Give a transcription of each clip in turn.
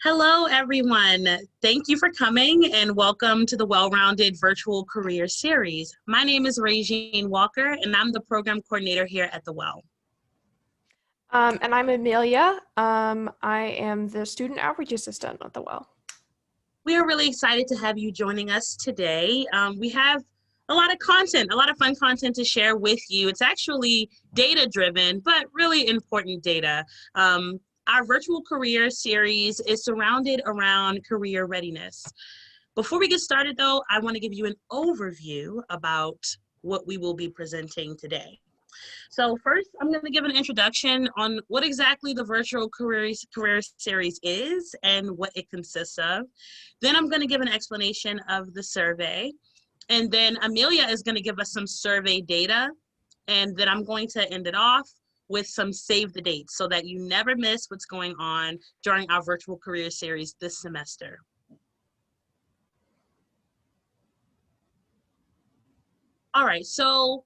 Hello, everyone. Thank you for coming and welcome to the Well-Rounded Virtual Career Series. My name is Raijene Walker, and I'm the program coordinator here at the Well. And I'm Amelia. I am the student outreach assistant at the Well. We are really excited to have you joining us today. We have a lot of content, a lot of fun content to share with you. It's actually data-driven, but really important data. Our virtual career series is surrounded around career readiness. Before we get started, though, I want to give you an overview about what we will be presenting today. So first, I'm going to give an introduction on what exactly the virtual career series is and what it consists of. Then I'm going to give an explanation of the survey. And then Amelia is going to give us some survey data. And then I'm going to end it off with some save the dates so that you never miss what's going on during our virtual career series this semester. All right, so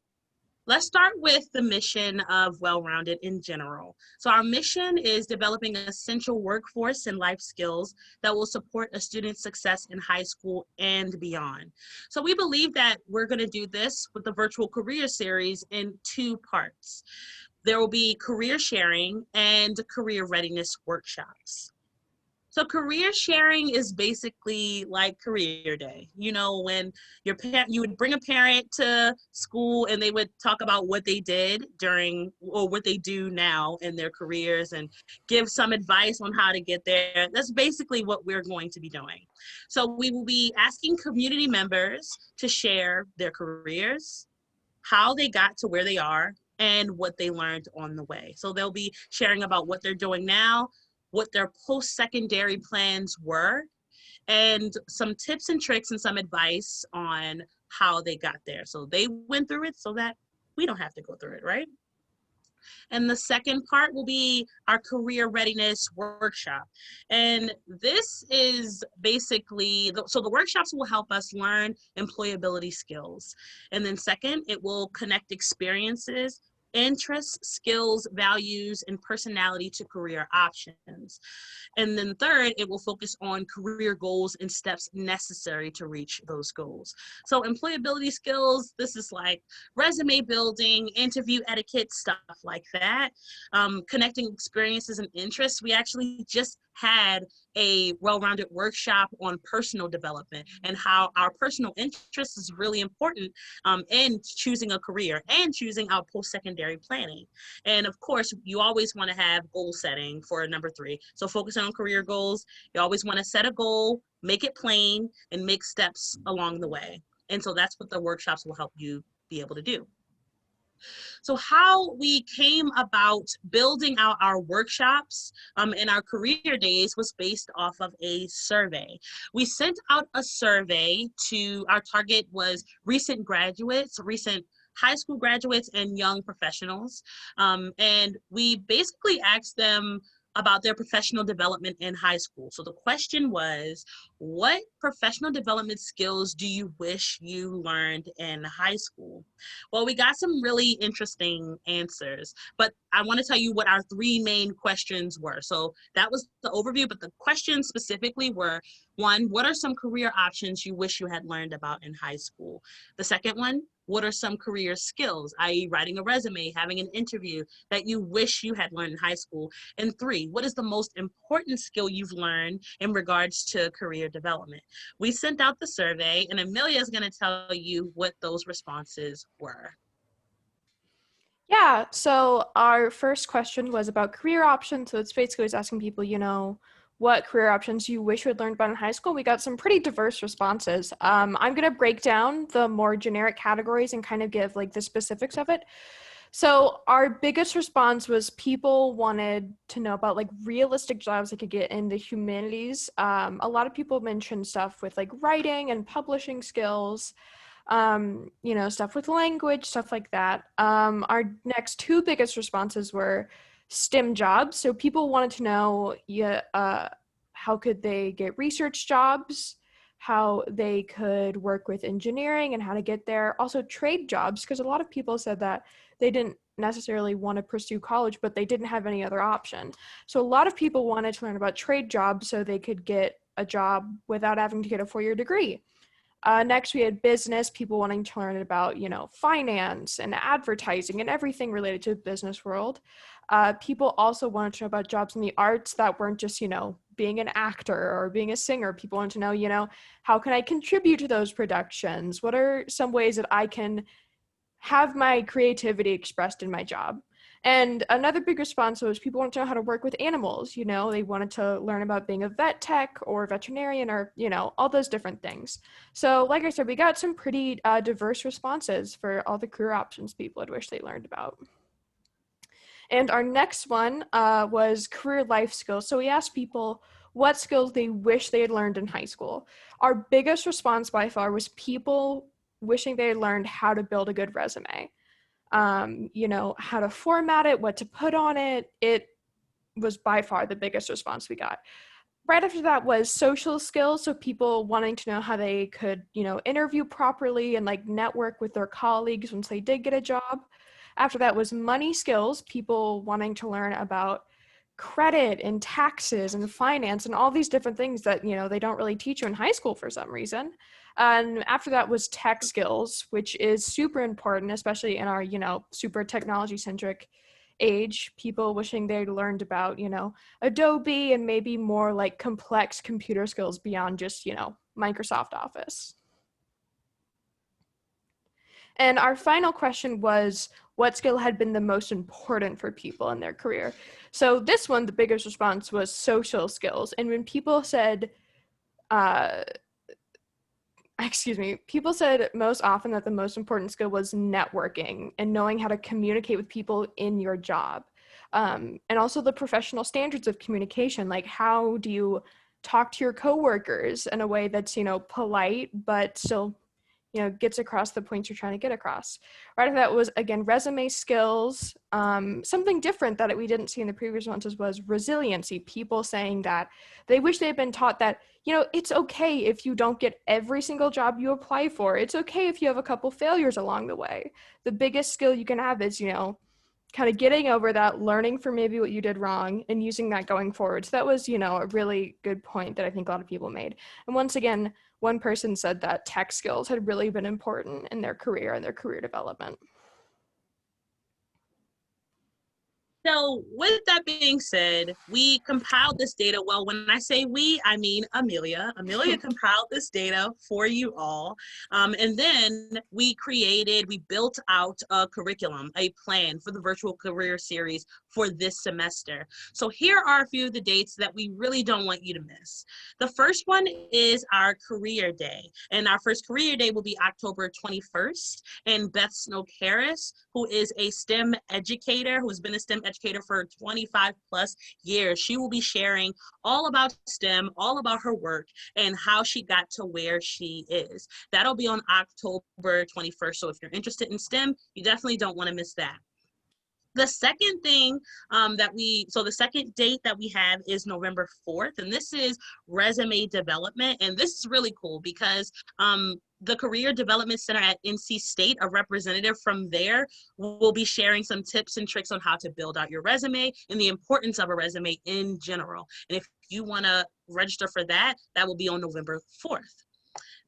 let's start with the mission of Well-Rounded in general. So our mission is developing an essential workforce and life skills that will support a student's success in high school and beyond. So we believe that we're going to do this with the virtual career series in two parts. There will be career sharing and career readiness workshops. So career sharing is basically like career day. You know, when your parent, you would bring a parent to school and they would talk about what they did during or what they do now in their careers and give some advice on how to get there. That's basically what we're going to be doing. So we will be asking community members to share their careers, how they got to where they are, and what they learned on the way. So they'll be sharing about what they're doing now, what their post-secondary plans were, and some tips and tricks and some advice on how they got there. So they went through it so that we don't have to go through it, right? And the second part will be our career readiness workshop. And this is basically, so the workshops will help us learn employability skills. And then second, it will connect experiences, interests, skills, values, and personality to career options. And then third, it will focus on career goals and steps necessary to reach those goals. So employability skills, this is like resume building, interview etiquette, stuff like that. Connecting experiences and interests. We actually just had a well-rounded workshop on personal development and how our personal interest is really important in choosing a career and choosing our post-secondary planning. And of course, you always want to have goal setting for number 3. So focusing on career goals, you always want to set a goal, make it plain, and make steps along the way. And so that's what the workshops will help you be able to do. So how we came about building out our workshops in our career days was based off of a survey. We sent out a survey to, our target was recent graduates, recent high school graduates and young professionals. And we basically asked them about their professional development in high school. So the question was, what professional development skills do you wish you learned in high school? Well, we got some really interesting answers, but I want to tell you what our 3 main questions were. So that was the overview, but the questions specifically were, 1, what are some career options you wish you had learned about in high school? The second one, what are some career skills, i.e. writing a resume, having an interview that you wish you had learned in high school? And 3, what is the most important skill you've learned in regards to career development? We sent out the survey and Amelia is going to tell you what those responses were. Yeah, so our first question was about career options. So it's basically asking people, what career options you wish you had learned about in high school. We got some pretty diverse responses. I'm going to break down the more generic categories and kind of give like the specifics of it. So our biggest response was people wanted to know about like realistic jobs they could get in the humanities. A lot of people mentioned stuff with like writing and publishing skills, stuff with language, stuff like that. Our next 2 biggest responses were STEM jobs. So people wanted to know, how could they get research jobs, how they could work with engineering and how to get there. Also trade jobs, because a lot of people said that they didn't necessarily want to pursue college, but they didn't have any other option. So a lot of people wanted to learn about trade jobs so they could get a job without having to get a 4-year degree. Next, we had business, people wanting to learn about, finance and advertising and everything related to the business world. People also wanted to know about jobs in the arts that weren't just, being an actor or being a singer. People wanted to know, how can I contribute to those productions? What are some ways that I can have my creativity expressed in my job? And another big response was people wanted to know how to work with animals. They wanted to learn about being a vet tech or veterinarian or, all those different things. So like I said, we got some pretty diverse responses for all the career options people had wished they learned about. And our next one was career life skills. So we asked people what skills they wish they had learned in high school. Our biggest response by far was people wishing they had learned how to build a good resume. How to format it, what to put on it. It was by far the biggest response we got. Right after that was social skills. So people wanting to know how they could, interview properly and like network with their colleagues once they did get a job. After that was money skills, people wanting to learn about credit and taxes and finance and all these different things that, they don't really teach you in high school for some reason. And after that was tech skills, which is super important, especially in our, super technology centric age. People wishing they'd learned about, Adobe and maybe more like complex computer skills beyond just, Microsoft Office. And our final question was, what skill had been the most important for people in their career? So this one, the biggest response was social skills. And when people said, people said most often that the most important skill was networking and knowing how to communicate with people in your job. And also the professional standards of communication, like how do you talk to your coworkers in a way that's, polite, but still gets across the points you're trying to get across. Right after that was, again, resume skills. Something different that we didn't see in the previous ones was resiliency. People saying that they wish they had been taught that, it's okay if you don't get every single job you apply for. It's okay if you have a couple failures along the way. The biggest skill you can have is, kind of getting over that, learning from maybe what you did wrong and using that going forward. So that was, a really good point that I think a lot of people made. And once again, one person said that tech skills had really been important in their career and their career development. So with that being said, we compiled this data. Well, when I say we, I mean Amelia. Amelia compiled this data for you all. And then we built out a curriculum, a plan for the virtual career series for this semester. So here are a few of the dates that we really don't want you to miss. The first one is our career day. And our first career day will be October 21st. And Beth Snoke Harris, who is a STEM educator, who has been a STEM educator for 25 plus years. She will be sharing all about STEM, all about her work, and how she got to where she is. That'll be on October 21st. So if you're interested in STEM, you definitely don't want to miss that. The second thing the second date that we have is November 4th, and this is resume development. And this is really cool because the Career Development Center at NC State, a representative from there, will be sharing some tips and tricks on how to build out your resume and the importance of a resume in general. And if you want to register for that, that will be on November 4th.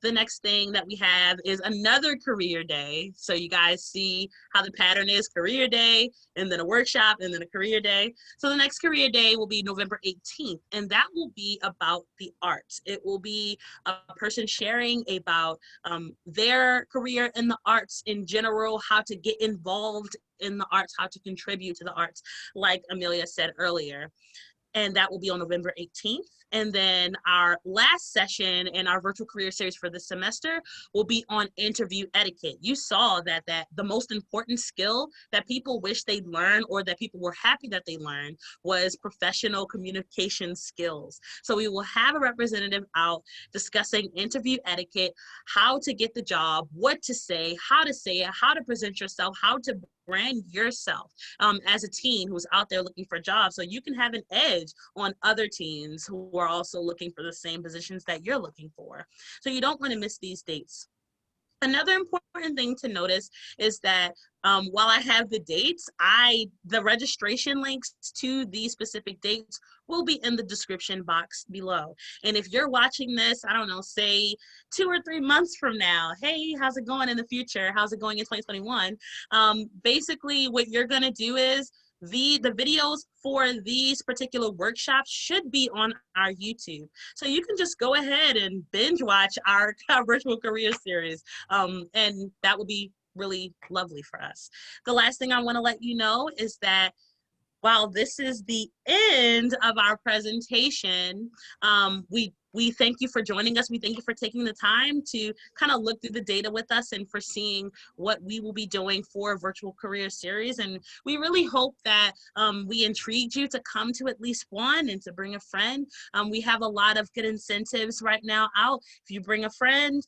The next thing that we have is another career day. So you guys see how the pattern is: career day, and then a workshop, and then a career day. So the next career day will be November 18th, and that will be about the arts. It will be a person sharing about their career in the arts in general, how to get involved in the arts, how to contribute to the arts, like Amelia said earlier. And that will be on November 18th. And then our last session in our virtual career series for this semester will be on interview etiquette. You saw that the most important skill that people wish they'd learn, or that people were happy that they learned, was professional communication skills. So we will have a representative out discussing interview etiquette, how to get the job, what to say, how to present yourself, how to brand yourself as a teen who's out there looking for jobs, so you can have an edge on other teens who are also looking for the same positions that you're looking for. So you don't want to miss these dates. Another important thing to notice is that while I have the dates, the registration links to these specific dates will be in the description box below. And if you're watching this, I don't know, say 2 or 3 months from now, hey, how's it going in the future? How's it going in 2021? Basically, what you're gonna do is the videos for these particular workshops should be on our YouTube. So you can just go ahead and binge watch our virtual career series. And that would be really lovely for us. The last thing I want to let you know is that while this is the end of our presentation, we thank you for joining us. We thank you for taking the time to kind of look through the data with us and for seeing what we will be doing for Virtual Career Series. And we really hope that we intrigued you to come to at least one and to bring a friend. We have a lot of good incentives right now out. If you bring a friend,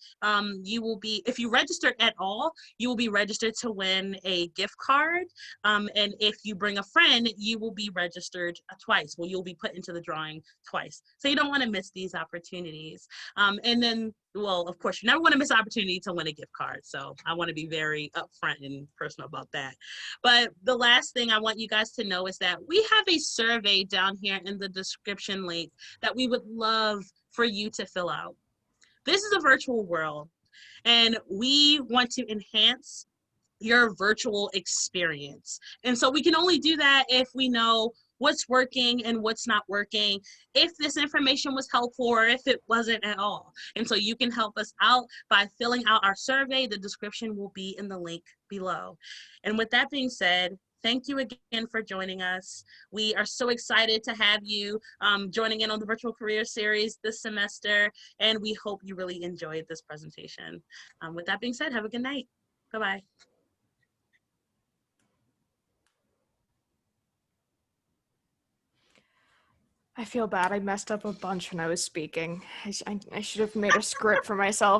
you will be, if you registered at all, you will be registered to win a gift card. And if you bring a friend, you will be registered twice. Well, you'll be put into the drawing twice. So you don't want to miss these opportunities. And then, well, of course, you never want to miss an opportunity to win a gift card. So I want to be very upfront and personal about that. But the last thing I want you guys to know is that we have a survey down here in the description link that we would love for you to fill out. This is a virtual world, and we want to enhance your virtual experience. And so we can only do that if we know what's working and what's not working, if this information was helpful or if it wasn't at all. And so you can help us out by filling out our survey. The description will be in the link below. And with that being said, thank you again for joining us. We are so excited to have you joining in on the Virtual Career Series this semester, and we hope you really enjoyed this presentation. With that being said, have a good night. Bye-bye. I feel bad. I messed up a bunch when I was speaking. I should have made a script for myself.